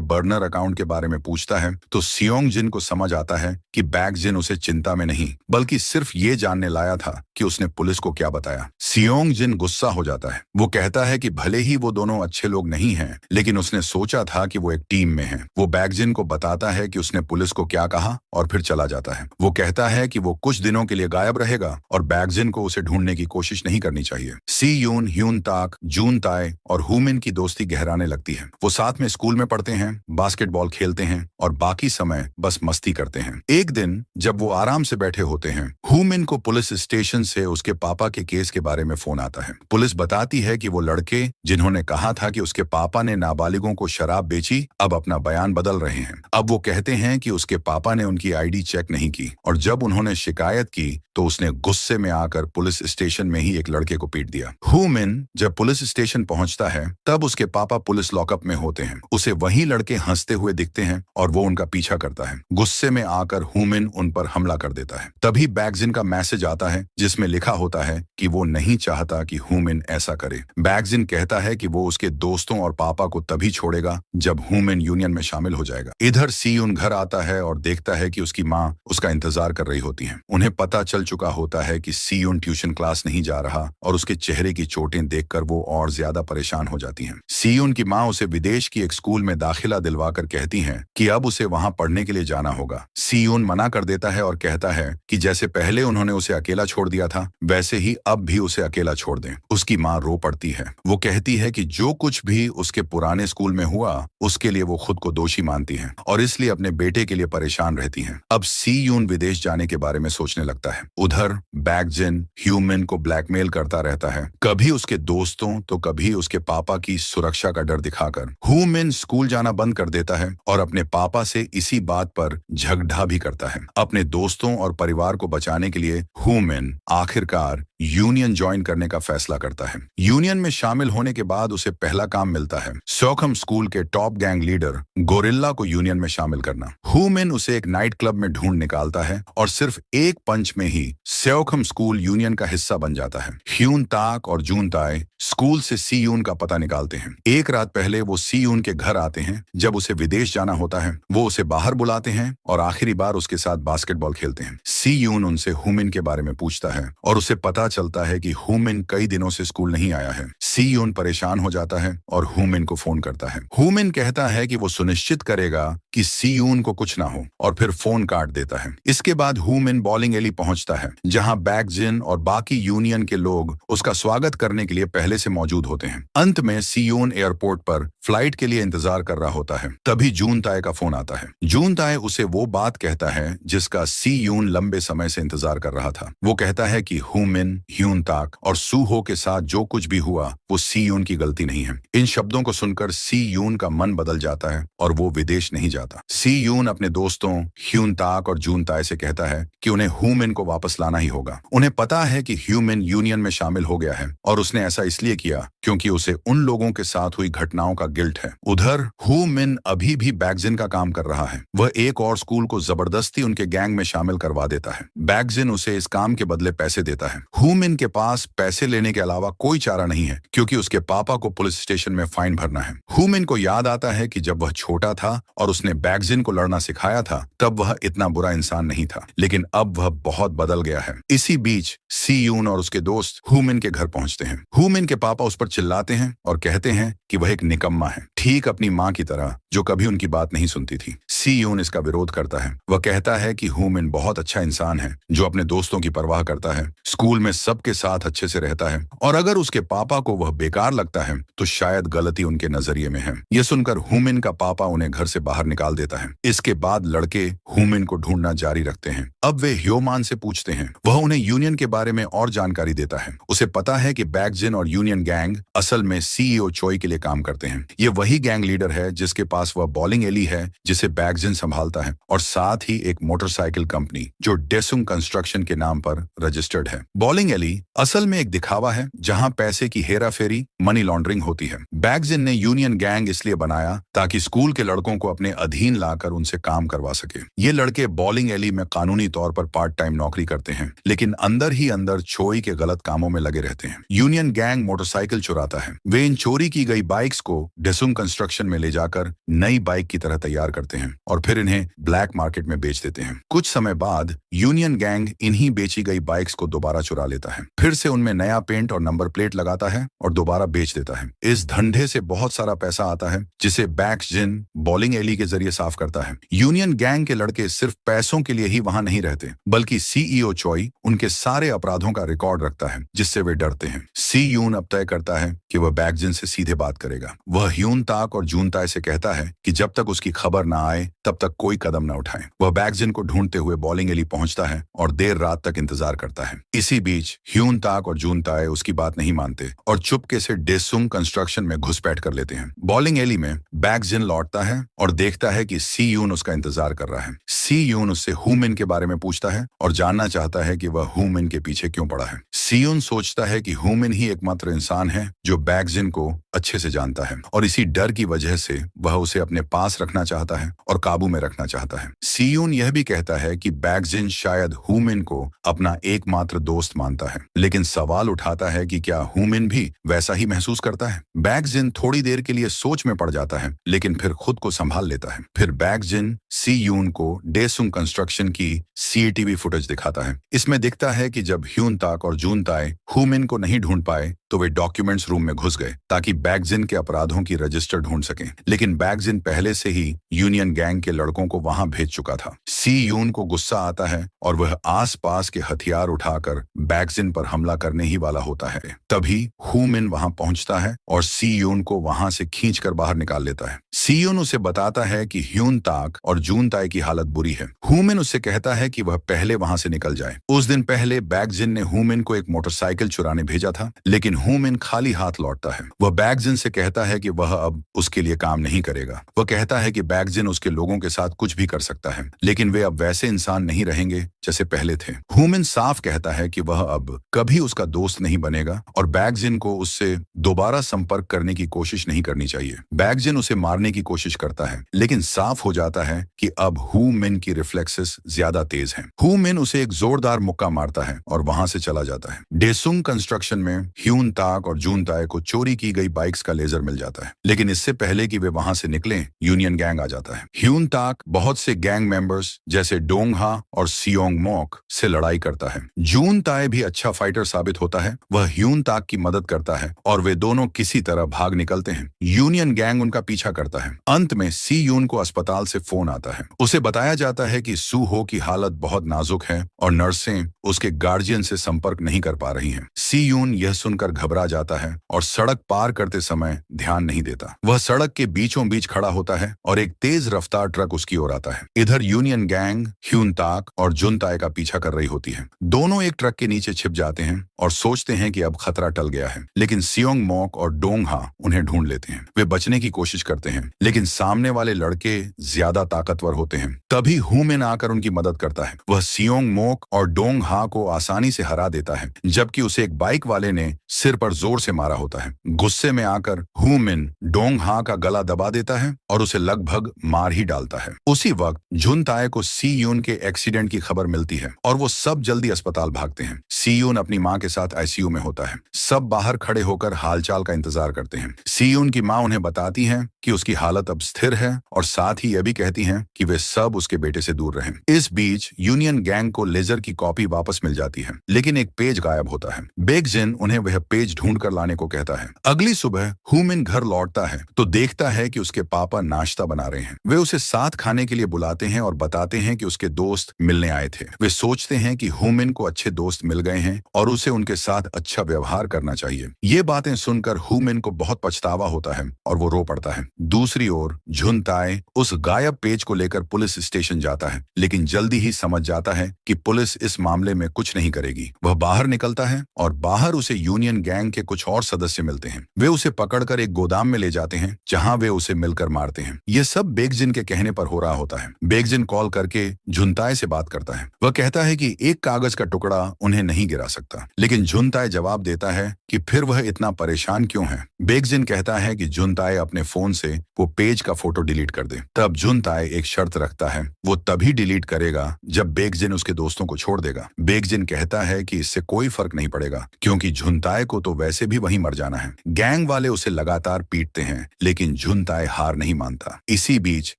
बर्नर अकाउंट के बारे में पूछता है तो सियोंगजिन को समझ आता है कि बैगजिन उसे चिंता में नहीं बल्कि सिर्फ ये जानने लाया था कि उसने पुलिस को क्या बताया। सियोंगजिन गुस्सा हो जाता है। वो कहता है कि भले ही वो दोनों अच्छे लोग नहीं हैं, लेकिन उसने सोचा था कि वो एक टीम में हैं। वो बैगजिन को बताता है कि उसने पुलिस को क्या कहा और फिर चला जाता है। वो कहता है कि वो कुछ दिनों के लिए गायब रहेगा और बैगजिन को उसे ढूंढने की कोशिश नहीं करनी चाहिए। सी यून, ह्यून ताक, जून ताए और हुमिन की दोस्ती गहराने लगती है। वो साथ में स्कूल में पढ़ते हैं, बास्केटबॉल खेलते हैं और बाकी समय बस मस्ती करते हैं। एक दिन जब वो आराम से बैठे होते हैं, हुमिन को पुलिस स्टेशन से उसके पापा के केस के बारे में फोन आता है। पुलिस बताती है कि वो लड़के जिन्होंने कहा था कि उसके पापा ने नाबालिगों को शराब बेची, अब अपना बयान बदल रहे हैं। अब वो कहते हैं कि उसके पापा ने उनकी आईडी चेक नहीं की और जब उन्होंने शिकायत की तो उसने गुस्से में आकर पुलिस स्टेशन में ही एक लड़के को पीट दिया। हुमिन जब पुलिस स्टेशन पहुंचता है तब उसके पापा पुलिस लॉकअप में होते हैं। उसे वही लड़के हंसते हुए दिखते हैं और वो उनका पीछा करता है। गुस्से में आकर हुमिन उन पर हमला कर देता है। तभी बैगजिन का मैसेज आता है जिसमें लिखा होता है कि वो नहीं चाहता कि हुमिन ऐसा करे। बैगजिन कहता है कि वो उसके दोस्तों और पापा को तभी छोड़ेगा जब हुमिन यूनियन में शामिल हो जाएगा। इधर सी यून घर आता है और देखता है कि उसकी माँ उसका इंतजार कर रही होती है। उन्हें पता चल चुका होता है कि सी यून ट्यूशन क्लास नहीं जा रहा और उसके चेहरे की चोटें देखकर वो और ज्यादा परेशान हो जाती हैं। सी यून की माँ उसे विदेश की एक स्कूल में दाखिला दिलवाकर कहती हैं कि अब उसे वहां पढ़ने के लिए जाना होगा। सी यून मना कर देता है और कहता है कि जैसे पहले उन्होंने उसे अकेला छोड़ दिया था, वैसे ही अब भी उसे अकेला छोड़ दें। उसकी माँ रो पड़ती है। वो कहती है कि जो कुछ भी उसके पुराने स्कूल में हुआ उसके लिए वो खुद को दोषी मानती हैं और इसलिए अपने बेटे के लिए परेशान रहती हैं। अब सी यून विदेश जाने के बारे में सोचने लगता है। उधर बैगजिन ह्यूमिन को ब्लैकमेल करता रहता है, कभी उसके दोस्तों तो कभी उसके पापा की सुरक्षा का डर दिखाकर। ह्यूमिन स्कूल जाना बंद कर देता है और अपने पापा से इसी बात पर झगड़ा भी करता है। अपने दोस्तों और परिवार को बचाने के लिए ह्यूमिन आखिरकार यूनियन ज्वाइन करने का फैसला करता है। यूनियन में शामिल होने के बाद उसे पहला काम मिलता है स्योखम स्कूल के टॉप गैंग लीडर गोरिल्ला को यूनियन में शामिल करना। हुमिन उसे एक नाइट क्लब में ढूंढ निकालता है और सिर्फ एक पंच में ही स्योखम स्कूल यूनियन का हिस्सा बन जाता है। ह्यून ताक और जून ताए स्कूल से सी यून का पता निकालते हैं। एक रात पहले वो सी यून के घर आते हैं जब उसे विदेश जाना होता है। वो उसे बाहर बुलाते हैं और आखिरी बार उसके साथ बास्केटबॉल खेलते हैं। सी यून उनसे हुमिन के बारे में पूछता है और उसे पता चलता है कि हुमिन कई दिनों से स्कूल नहीं आया है। सी यून परेशान हो जाता है और हुमिन को फोन करता है। हुमिन कहता है कि वो सुनिश्चित करेगा कि सी यून को कुछ ना हो और फिर फोन काट देता है। इसके बाद हुमिन बॉलिंग एली पहुंचता है जहां बैगजिन और बाकी यूनियन के लोग उसका स्वागत करने के लिए पहले से मौजूद होते हैं। अंत में सी यून एयरपोर्ट पर फ्लाइट के लिए इंतजार कर रहा होता है। तभी जून ताए का फोन आता है। जून ताए उसे वो बात कहता है जिसका सी यून लंबे समय से इंतजार कर रहा था। वो कहता है कि हुमिन, ह्यून ताक और सूहो के साथ जो कुछ भी हुआ वो सी यून की गलती नहीं है। इन शब्दों को सुनकर सी यून का मन बदल जाता है और वो विदेश नहीं जाता। सी यून अपने दोस्तों ह्यून ताक और जून ताए से कहता है कि उन्हें हुमिन को वापस लाना ही होगा। उन्हें पता है कि ह्यूमिन यूनियन में शामिल हो गया है और उसने ऐसा इसलिए किया क्योंकि उसे उन लोगों के साथ हुई घटनाओं का गिल्ट है। उधर हुमिन अभी भी बैगजिन का काम कर रहा है। वह एक और स्कूल को जबरदस्ती उनके गैंग में शामिल करवा देता है। बैगजिन उसे इस काम के बदले पैसे देता है। हुमिन के पास पैसे लेने के अलावा कोई चारा नहीं है क्योंकि उसके पापा को पुलिस स्टेशन में फाइन भरना है। हुमिन को याद आता है कि जब वह छोटा था और उसने बैगजिन को लड़ना सिखाया था तब वह इतना बुरा इंसान नहीं था, लेकिन अब वह बहुत बदल गया है। इसी बीच सी यून और उसके दोस्त हुमिन के घर पहुंचते हैं। हुमिन के पापा उस पर चिल्लाते हैं और कहते हैं कि वह एक निकम्मा है, ठीक अपनी माँ की तरह जो कभी उनकी बात नहीं सुनती थी। सी यून इसका विरोध करता है। वह कहता है कि हुमिन बहुत अच्छा इंसान है जो अपने दोस्तों की परवाह करता है, स्कूल में सबके साथ अच्छे से रहता है, और अगर उसके पापा को वह बेकार लगता है तो शायद गलती उनके नजरिए में है। यह सुनकर हुमिन का पापा उन्हें घर से बाहर निकाल देता है। इसके बाद लड़के हुमिन को ढूंढना जारी रखते हैं। अब वे ह्योमान से पूछते हैं। वह उन्हें यूनियन के बारे में और जानकारी देता है। उसे पता है कि बैकजिन और यूनियन गैंग असल में सीईओ चोई के लिए काम करते हैं। ये वही गैंग लीडर है जिसके पास वह बॉलिंग एली है जिसे बैकजिन संभालता है, और साथ ही एक मोटरसाइकिल कंपनी जो डेसुंग कंस्ट्रक्शन के नाम पर रजिस्टर्ड है। बॉलिंग एली असल में एक दिखावा है जहां पैसे की हेराफेरी, मनी लॉन्ड्रिंग होती है। बैकजिन ने यूनियन गैंग इसलिए बनाया ताकि स्कूल के लड़कों को अपने अधीन लाकर उनसे काम करवा सके। ये लड़के बॉलिंग एली में कानूनी तौर पर पार्ट टाइम नौकरी करते हैं, लेकिन अंदर ही अंदर चोई के गलत कामों में लगे रहते हैं। यूनियन गैंग मोटरसाइकिल चुराता है। वे इन चोरी की गई बाइक्स को डेसुंग कंस्ट्रक्शन में ले जाकर नई बाइक की तरह तैयार करते हैं और फिर इन्हें ब्लैक मार्केट में बेच देते हैं। कुछ समय बाद यूनियन गैंग इन्हीं बेची गई बाइक्स को दोबारा चुरा लेता है, फिर से उनमें नया पेंट और नंबर प्लेट लगाता है और दोबारा बेच देता है। इस धंधे से बहुत सारा पैसा आता है जिसे बैकजिन बॉलिंग एली के जरिए साफ करता है। यूनियन गैंग के लड़के सिर्फ पैसों के लिए ही वहां नहीं रहते, बल्कि सीईओ चोई उनके सारे अपराधों का रिकॉर्ड रखता है जिससे वे डरते हैं। सी यून अब तय करता है कि वह बैकजिन से सीधे बात करेगा। वह ह्यून ताक और जून ताय से कहता है कि जब तक उसकी खबर ना आए तब तक कोई कदम न उठाए। वह बैकजिन को ढूंढते हुए बॉलिंग एली पहुंचता है और देर रात तक इंतजार करता है। इसी बीच ह्यून ताक और जून ताय उसकी बात नहीं मानते और चुपके से डेसुंग कंस्ट्रक्शन में घुसपैठ कर लेते हैं। बॉलिंग एली में बैकजिन लौटता है और देखता है कि सी यून उसका इंतजार कर रहा है। सी यून उससे हुमिन के बारे में पूछता है और जानना चाहता है कि वह हुमिन के पीछे क्यों पड़ा है। सी यून सोचता है कि हुमिन ही एकमात्र इंसान है जो बैकजिन को अच्छे से जानता है और इसी डर की वजह से वह उसे अपने पास रखना चाहता है और काबू में रखना चाहता है। सी यून यह भी कहता है कि बैकजिन शायद हुमिन को अपना एकमात्र दोस्त मानता है, लेकिन सवाल उठाता है कि क्या हुमिन भी वैसा ही महसूस करता है। बैकजिन थोड़ी देर के लिए सोच में पड़ जाता है, लेकिन फिर खुद को संभाल लेता है। फिर बैकजिन सी यून को डेसुंग कंस्ट्रक्शन की सीसीटीवी फुटेज दिखाता है। इसमें दिखता है कि जब ह्यून ताक और जून ताय हुमिन को नहीं ढूंढ पाए तो वे डॉक्यूमेंट्स रूम में घुस गए ताकि बैकजिन के अपराधों की रजिस्टर ढूंढ सकें, लेकिन बैकजिन पहले से ही यूनियन गैंग के लड़कों को वहां भेज चुका था। सी यून को गुस्सा आता है और वह आसपास के हथियार उठाकर बैकजिन पर हमला करने ही वाला होता है। तभी हुमिन वहां पहुंचता है और सी यून को वहां से खींचकर बाहर निकाल लेता है। सी यून उसे बताता है कि ह्यून ताक और जून ताय की हालत बुरी है। हुमिन उससे कहता है कि वह पहले वहां से निकल जाए। उस दिन पहले बैकजिन ने हुमिन को एक मोटरसाइकिल चुराने भेजा था, लेकिन हुमिन खाली हाथ लौटता है। वह बैकजिन से कहता है कि वह अब उसके लिए काम नहीं करेगा। वह कहता है कि बैकजिन उसके लोगों के साथ कुछ भी कर सकता है, लेकिन वे अब वैसे इंसान नहीं रहेंगे जैसे पहले थे। हुमिन साफ कहता है कि वह अब कभी उसका दोस्त नहीं बनेगा और बैकजिन को उससे दोबारा संपर्क करने की कोशिश नहीं करनी चाहिए। बैकजिन उसे मारने की कोशिश करता है, लेकिन साफ हो जाता है कि अब हुमिन की रिफ्लेक्सेस ज्यादा तेज हैं। हुमिन उसे एक जोरदार मुक्का मारता है और वहां से चला जाता है। डेसुंग कंस्ट्रक्शन में ह्यून ताक और जून ताय को चोरी की गई बाइक्स का लेजर मिल जाता है, लेकिन इससे पहले कि वे वहां से निकलें, यूनियन गैंग आ जाता है। ह्यून ताक बहुत से गैंग मेंबर्स जैसे डोंग हा और सियोंग मॉक से लड़ाई करता है। जून ताय भी अच्छा फाइटर साबित होता है। वह ह्यून ताक की मदद करता है और वे दोनों किसी तरह भाग निकलते हैं। यूनियन गैंग उनका पीछा करता है। अंत में सी यून को अस्पताल से फोन आता है। उसे बताया जाता है कि सू हो की हालत बहुत नाजुक है और नर्सें उसके गार्जियन से संपर्क नहीं कर पा रही हैं। सी यून यह सुनकर घबरा जाता है और सड़क पार करते समय ध्यान नहीं देता। वह सड़क के बीचों बीच खड़ा होता है और एक तेज रफ्तार ट्रक उसकी ओर आता है। इधर यूनियन गैंग ह्यून ताक और जुन ताय का पीछा कर रही होती है। दोनों एक ट्रक के नीचे छिप जाते हैं और सोचते हैं कि अब खतरा टल गया है, लेकिन सियोंग मॉक और डोंग हा उन्हें ढूंढ लेते हैं। वे बचने की कोशिश करते हैं, लेकिन सामने वाले लड़के ज्यादा ताकतवर होते हैं। तभी हुमिन आकर उनकी मदद करता है। वह सियोंग मॉक और डोंग हा को आसानी से हरा देता है, जबकि उसे एक बाइक वाले ने सिर पर जोर से मारा होता है। गुस्से में आकर हुमिन डोंग हा का गला दबा देता है और उसे लगभग मार ही डालता है। उसी वक्त जुन ताय को सी यून के एक्सीडेंट की खबर मिलती है और वो सब जल्दी अस्पताल भागते हैं। सी यून अपनी माँ के साथ आईसीयू में होता है। सब बाहर खड़े होकर हालचाल का इंतजार करते हैं। सी यून की माँ उन्हें बताती है कि उसकी हालत अब स्थिर है और साथ ही यह भी कहती हैं कि वे सब उसके बेटे से दूर रहें। इस बीच यूनियन गैंग को लेजर की कॉपी वापस मिल जाती है, लेकिन एक पेज गायब होता है। बैकजिन उन्हें वह पेज ढूंढ कर लाने को कहता है। अगली सुबह हुमिन घर लौटता है तो देखता है कि उसके पापा नाश्ता बना रहे हैं। वे उसे साथ खाने के लिए बुलाते हैं और बताते हैं कि उसके दोस्त मिलने आए थे। वे सोचते हैं कि हुमिन को अच्छे दोस्त मिल गए हैं और उसे उनके साथ अच्छा व्यवहार करना चाहिए। ये बातें सुनकर हुमिन को बहुत पछतावा होता है और वो रो पड़ता है। दूसरी ओर झुनताए उस गायब पेज को लेकर पुलिस स्टेशन जाता है, लेकिन जल्दी ही समझ जाता है कि पुलिस इस मामले में कुछ नहीं करेगी। वह बाहर निकलता है और बाहर उसे यूनियन गैंग के कुछ और सदस्य मिलते हैं। वे उसे पकड़कर एक गोदाम में ले जाते हैं, जहां वे उसे मिलकर मारते हैं। ये सब बेगजिन के कहने पर हो रहा होता है। बेगजिन कॉल करके झुनताए से बात करता है। वह कहता है कि एक कागज का टुकड़ा उन्हें नहीं गिरा सकता, लेकिन झुनताए जवाब देता है कि फिर वह इतना परेशान क्यों है। बेगजिन कहता है कि झुनताए अपने फोन से वो पेज का फोटो डिलीट कर दे। तब झुनताए एक शर्त रखता है, वो तभी डिलीट करेगा जब बेगजिन उसके दोस्तों को छोड़ देगा। बेगजिन कहता है कि इससे कोई फर्क नहीं पड़ेगा, क्योंकि झुनताए को तो वैसे भी वहीं मर जाना है। गैंग वाले उसे लगातार पीटते हैं, लेकिन झुनताए हार नहीं मानता। इसी बीच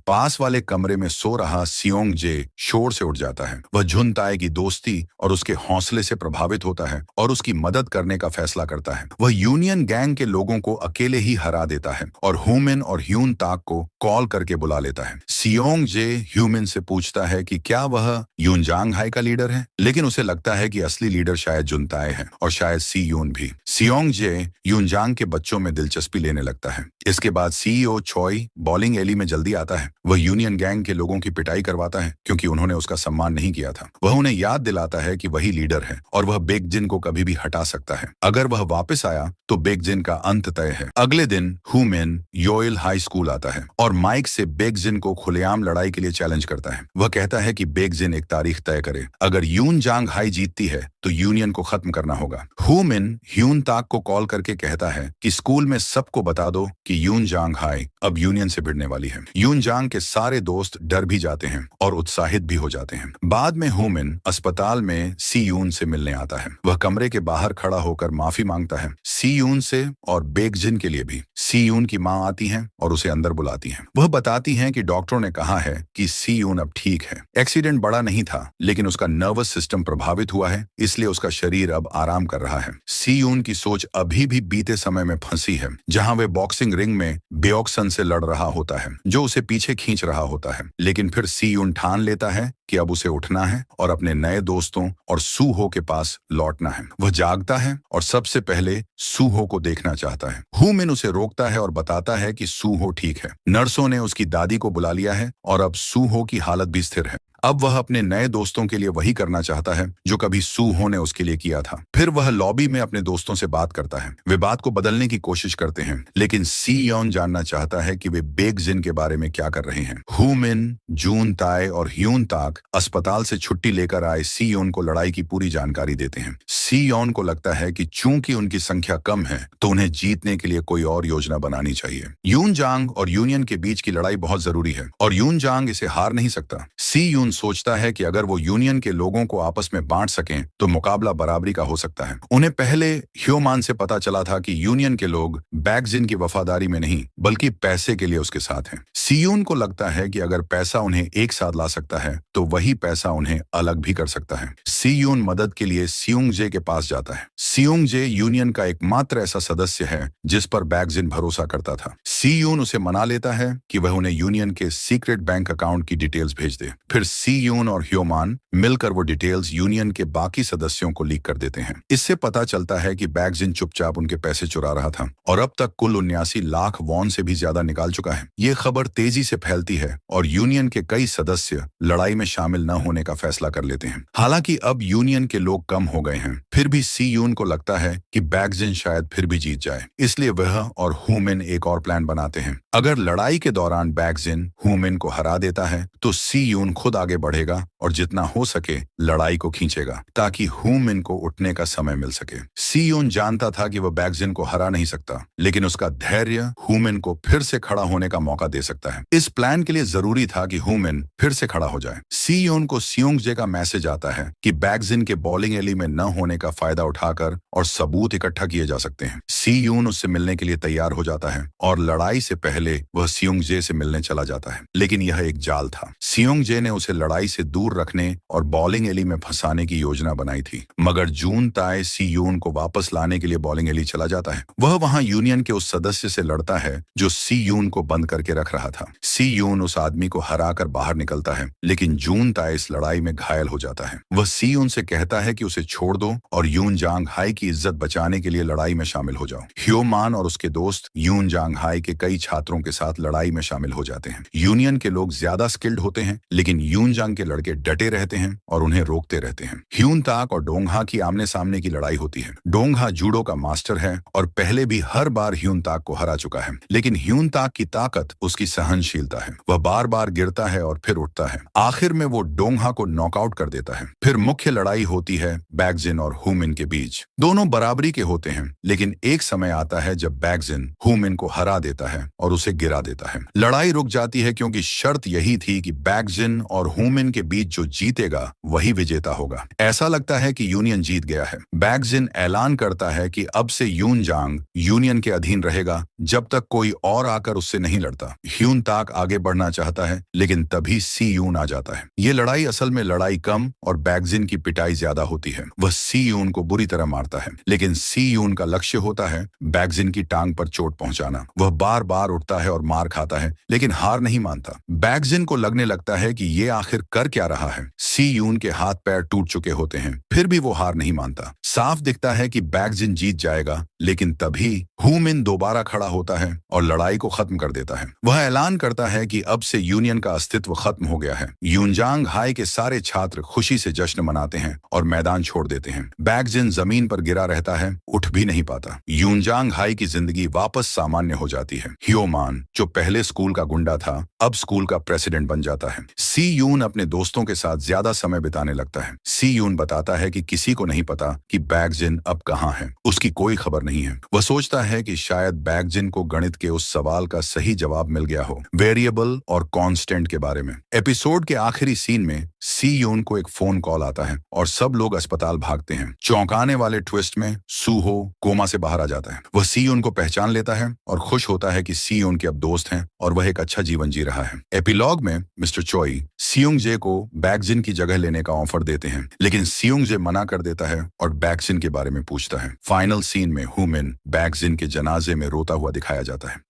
पास वाले कमरे में सो रहा सियोंग जे शोर से उठ जाता है। वह झुनताए की दोस्ती और उसके हौसले से प्रभावित होता है और उसकी मदद करने का फैसला करता है। वह यूनियन गैंग के लोगों को अकेले ही हरा देता है और हुमिन और ह्यून ताक को कॉल करके बुला लेता है। सियोंग जे ह्यूमिन से पूछता है कि क्या वह यूनजांग हाई का लीडर है, लेकिन उसे लगता है कि असली लीडर शायद झुनताए है और शायद सी यून भी। सियोंग जे यूनजांग के बच्चों में दिलचस्पी लेने लगता है। इसके बाद सीईओ चोई बॉलिंग एली में जल्दी आता है। वह यूनियन गैंग के लोगों की पिटाई करवाता है, क्योंकि उन्होंने उसका सम्मान नहीं किया था। वह उन्हें याद दिलाता है कि वही लीडर है और वह बेगजिन को कभी भी हटा सकता है। अगर वह वापस आया तो बेगजिन का अंत तय है। अगले दिन हुमिन योइल हाई स्कूल आता है और माइक से बेगजिन को खुलेआम लड़ाई के लिए चैलेंज करता है। वह कहता है कि बेगजिन एक तारीख तय करे। अगर यूनजांग हाई जीतती है तो यूनियन को खत्म करना होगा। हुमिन ह्यून ताक को कॉल करके कहता है कि स्कूल में सबको बता दो कि यूनजांग हाई अब यूनियन से भिड़ने वाली है। यूनजांग के सारे दोस्त डर भी जाते हैं और उत्साहित भी हो जाते हैं। बाद में हुमिन अस्पताल में सी यून से मिलने आता है। वह कमरे के बाहर खड़ा होकर माफी मांगता है, सी यून से और बेगजिन के लिए भी। सी यून की माँ आती हैं और उसे अंदर बुलाती हैं। वह बताती हैं कि डॉक्टरों ने कहा है कि सी यून अब ठीक है। एक्सीडेंट बड़ा नहीं था, लेकिन उसका नर्वस सिस्टम प्रभावित हुआ है, इसलिए उसका शरीर अब आराम कर रहा है। सी यून की सोच अभी भी बीते समय में फंसी है, जहां वे बॉक्सिंग रिंग में बेओक्सन से लड़ रहा होता है, जो उसे पीछे खींच रहा होता है। लेकिन फिर सी यून ठान लेता है कि अब उसे उठना है और अपने नए दोस्तों और सूहो के पास लौटना है। वह जागता है और सबसे पहले सूहो को देखना चाहता है। हुमिन उसे रोकता है और बताता है कि सूहो ठीक है। नर्सों ने उसकी दादी को बुला लिया है और अब सूहो की हालत भी स्थिर है। अब वह अपने नए दोस्तों के लिए वही करना चाहता है जो कभी सूहो ने उसके लिए किया था। फिर वह लॉबी में अपने दोस्तों से बात करता है। वे बात को बदलने की कोशिश करते हैं, लेकिन सी योन जानना चाहता है कि वे बेगजिन के बारे में क्या कर रहे हैं। हुमिन, जून ताए और ह्यून ताक अस्पताल से छुट्टी लेकर आए सी योन को लड़ाई की पूरी जानकारी देते हैं। सी योन को लगता है कि चूंकि उनकी संख्या कम है तो उन्हें जीतने के लिए कोई और योजना बनानी चाहिए। यूनजांग और यूनियन के बीच की लड़ाई बहुत जरूरी है और यूनजांग इसे हार नहीं सकता। सी यून सोचता है कि अगर वो यूनियन के लोगों को आपस में बांट सकें तो मुकाबला बराबरी का हो सकता है। उन्हें पहले ह्योमान से पता चला था कि यूनियन के लोग बैगजिन की वफादारी में नहीं बल्कि पैसे के लिए उसके साथ हैं। सीयून को लगता है कि अगर पैसा उन्हें एक साथ ला सकता है तो वही पैसा उन्हें अलग भी कर सकता है। सीयून मदद के लिए सियोंगजे के पास जाता है। सियोंगजे यूनियन का एकमात्र ऐसा सदस्य है जिस पर बैगजिन भरोसा करता था। सीयून उसे मना लेता है कि वह उन्हें यूनियन के सीक्रेट बैंक अकाउंट की डिटेल्स भेज दे। फिर सीयून और ह्योमान मिलकर वो डिटेल्स यूनियन के बाकी सदस्यों को लीक कर देते हैं। इससे पता चलता है कि बैगजिन चुपचाप उनके पैसे चुरा रहा था और अब तक कुल 79 लाख वॉन से भी ज्यादा निकाल चुका है। ये खबर तेजी से फैलती है और यूनियन के कई सदस्य लड़ाई में शामिल न होने का फैसला कर लेते हैं। हालांकि अब यूनियन के लोग कम हो गए हैं, फिर भी सीयून को लगता है कि बैगजिन शायद फिर भी जीत जाए, इसलिए वह और हुमिन एक और प्लान बनाते हैं। अगर लड़ाई के दौरान बैगजिन हुमिन को हरा देता है तो सीयून खुद आगे बढ़ेगा और जितना हो सके लड़ाई को खींचेगा ताकि हुमिन को उठने का समय मिल सके। सीयून जानता था कि वह बैगजिन को हरा नहीं सकता, लेकिन उसका धैर्य हुमिन को फिर से खड़ा होने का मौका दे सकता है। इस प्लान के लिए जरूरी था कि हुमिन फिर से खड़ा हो जाए। सीयून को सियोंगजे का मैसेज आता है कि बैगजिन के बॉलिंग एली में न होने का फायदा उठाकर और सबूत इकट्ठा किए जा सकते हैं। सीयून उससे मिलने के लिए तैयार हो जाता है और लड़ाई से पहले पहले वह सियोंग जे से मिलने चला जाता है, लेकिन यह एक जाल था। सियोंग जे ने उसे लड़ाई से दूर रखने और बॉलिंग एली में फंसाने की योजना बनाई थी, मगर जून ताए सी यून को वापस लाने के लिए बॉलिंग एली चला जाता है। वह वहां यूनियन के उस सदस्य से लड़ता है जो सी यून को बंद करके रख रहा था। सी यून उस आदमी को हराकर बाहर निकलता है, लेकिन जून ताए इस लड़ाई में घायल हो जाता है। वह सी यून से कहता है कि उसे छोड़ दो और यून जांग हाई की इज्जत बचाने के लिए लड़ाई में शामिल हो जाओ। ह्यो मान और उसके दोस्त यून जांग हाई के कई छात्रों के साथ लड़ाई में शामिल हो जाते हैं। यूनियन के लोग ज्यादा स्किल्ड होते हैं, लेकिन यून जांग के लड़के डटे रहते हैं और उन्हें रोकते रहते हैं। ह्यून ताक और डोंगहा की आमने सामने की लड़ाई होती है। डोंगहा जूडो का मास्टर है और पहले भी हर बार ह्यून ताक को हरा चुका है, लेकिन ह्यून ताक की ताकत उसकी सहनशीलता है। वह बार बार गिरता है और फिर उठता है। आखिर में वो डोंगहा को नॉकआउट कर देता है। फिर मुख्य लड़ाई होती है बैगजिन और हुमिन के बीच। दोनों बराबरी के होते हैं, लेकिन एक समय आता है जब बैगजिन हुमिन को हरा देता है और उसे गिरा देता है। लड़ाई रुक जाती है क्योंकि शर्त यही थी कि बैगजिन और हुमिन के बीच जो जीतेगा वही विजेता होगा। ऐसा लगता है कि यूनियन जीत गया है। बैगजिन ऐलान करता है कि अब से यून जांग यूनियन के अधीन रहेगा जब तक कोई और आकर उससे नहीं लड़ता। ह्यून ताक आगे बढ़ना चाहता है, लेकिन तभी सी यून आ जाता है। ये लड़ाई असल में लड़ाई कम और बैगजिन की पिटाई ज्यादा होती है। वह सी यून को बुरी तरह मारता है, लेकिन सी यून का लक्ष्य होता है बैगजिन की टांग पर चोट पहुंचाना। वह बार बार उठता है और मार खाता है, लेकिन हार नहीं मानता। बैगजिन को लगने लगता है कि ये आखिर कर क्या रहा है। सी यून के हाथ पैर टूट चुके होते हैं, फिर भी वो हार नहीं मानता। साफ दिखता है कि बैगजिन जीत जाएगा, लेकिन तभी हुमिन दोबारा खड़ा होता है और लड़ाई को खत्म कर देता है। वह ऐलान करता है कि अब से यूनियन का अस्तित्व खत्म हो गया है। यूनजांग हाई के सारे छात्र खुशी से जश्न मनाते हैं और मैदान छोड़ देते हैं। बैगजिन जमीन पर गिरा रहता है, उठ भी नहीं पाता। यूनजांग हाई की जिंदगी वापस सामान्य हो जाती है। ह्यो मान, जो पहले स्कूल का गुंडा था, अब स्कूल का प्रेसिडेंट बन जाता है। सी यून अपने दोस्तों के साथ ज्यादा समय बिताने लगता है। सी यून बताता है कि किसी को नहीं पता कि बैगजिन अब कहाँ है। उसकी कोई खबर नहीं है। वह सोचता है कि शायद बैगजिन को गणित के उस सवाल का सही जवाब मिल गया हो, वेरिएबल और कांस्टेंट के बारे में। एपिसोड के आखिरी सीन में सी यून को एक फोन कॉल आता है और सब लोग अस्पताल भागते हैं। चौंकाने वाले ट्विस्ट में सूहो कोमा से बाहर आ जाता है। वह सी यून को पहचान लेता है और खुश होता है कि सी यून के अब दोस्त हैं और वह एक अच्छा जीवन जी रहा है। एपिलॉग में मिस्टर चोई सियोंग जे को बैगजिन की जगह लेने का ऑफर देते हैं, लेकिन सियोंग जे मना कर देता है और बैगजिन के बारे में पूछता है। फाइनल सीन में हुमिन बैगजिन के जनाजे में रोता हुआ दिखाया जाता है।